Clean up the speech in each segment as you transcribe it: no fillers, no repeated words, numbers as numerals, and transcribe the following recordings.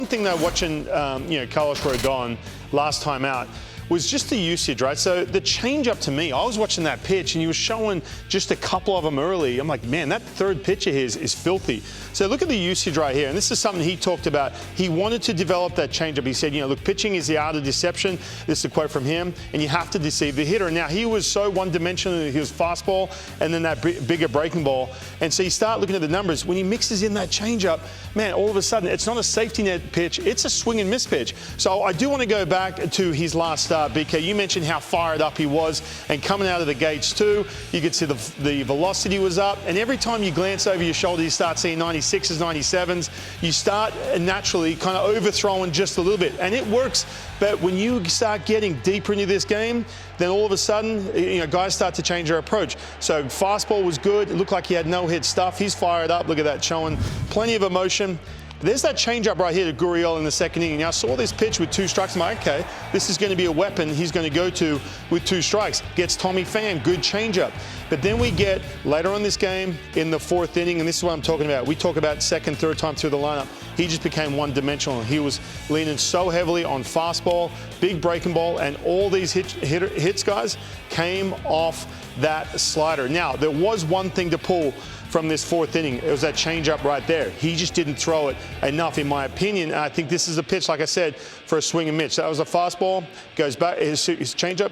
One thing though, watching Carlos Rodon last time out was just the usage, right? So the change-up to me, I was watching that pitch and he was showing just a couple of them early. I'm like, man, that third pitch of his is filthy. So look at the usage right here. And this is something he talked about. He wanted to develop that change-up. He said, look, pitching is the art of deception. This is a quote from him. And you have to deceive the hitter. Now, he was so one-dimensional. He was fastball and then that bigger breaking ball. And so you start looking at the numbers. When he mixes in that change-up, man, all of a sudden, it's not a safety net pitch. It's a swing and miss pitch. So I do want to go back to his last start. BK, you mentioned how fired up he was, and coming out of the gates too, you could see the velocity was up, and every time you glance over your shoulder, you start seeing 96s, 97s. You start naturally kind of overthrowing just a little bit, and it works. But when you start getting deeper into this game, then all of a sudden, guys start to change their approach. So fastball was good. It looked like he had no-hit stuff. He's fired up. Look at that, showing plenty of emotion. There's that changeup right here to Gurriel in the second inning. Now, I saw this pitch with 2 strikes. I'm like, okay, this is going to be a weapon he's going to go to with 2 strikes. Gets Tommy Pham, good changeup. But then we get later on this game in the 4th inning, and this is what I'm talking about. We talk about second, third time through the lineup. He just became one-dimensional. He was leaning so heavily on fastball, big breaking ball, and all these hits, guys, came off that slider. Now, there was one thing to pull from this 4th inning. It was that changeup right there. He just didn't throw it enough, in my opinion. And I think this is a pitch, like I said, for a swing and miss. That was a fastball, goes back, his changeup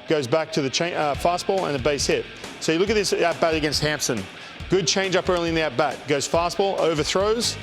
goes back to the fastball and a base hit. So you look at this at-bat against Hampson. Good changeup early in the at-bat. Goes fastball, overthrows,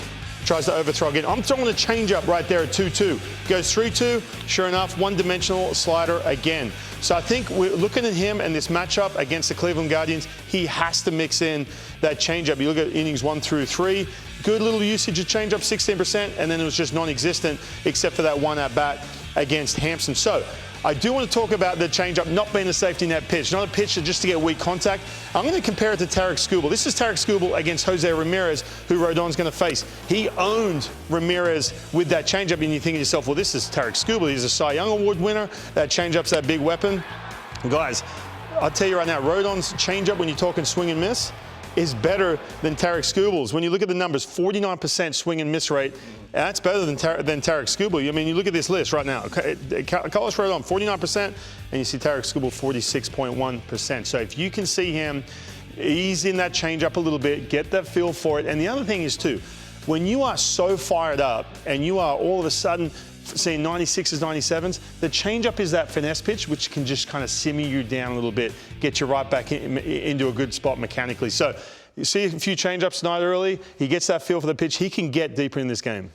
tries to overthrow again. I'm throwing a changeup right there at 2-2. Goes 3-2, sure enough, one-dimensional slider again. So I think we're looking at him and this matchup against the Cleveland Guardians, he has to mix in that changeup. You look at innings 1 through 3, good little usage of changeup, 16%, and then it was just non-existent except for that one at-bat against Hampson. So I do want to talk about the changeup not being a safety net pitch, not a pitch just to get weak contact. I'm going to compare it to Tarik Skubal. This is Tarik Skubal against Jose Ramirez, who Rodon's going to face. He owned Ramirez with that changeup, and you think to yourself, well, this is Tarik Skubal. He's a Cy Young Award winner. That changeup's that big weapon. Guys, I'll tell you right now, Rodon's changeup, when you're talking swing and miss, is better than Tarik Skubal's. When you look at the numbers, 49% swing and miss rate, that's better than Tarik Skubal. I mean, you look at this list right now. Carlos Rodon, 49%, and you see Tarik Skubal, 46.1%. So if you can see him ease in that changeup a little bit, get that feel for it. And the other thing is, too, when you are so fired up and you are all of a sudden seeing 96s, 97s, the changeup is that finesse pitch, which can just kind of simmer you down a little bit, get you right back into a good spot mechanically. So you see a few changeups tonight early. He gets that feel for the pitch. He can get deeper in this game.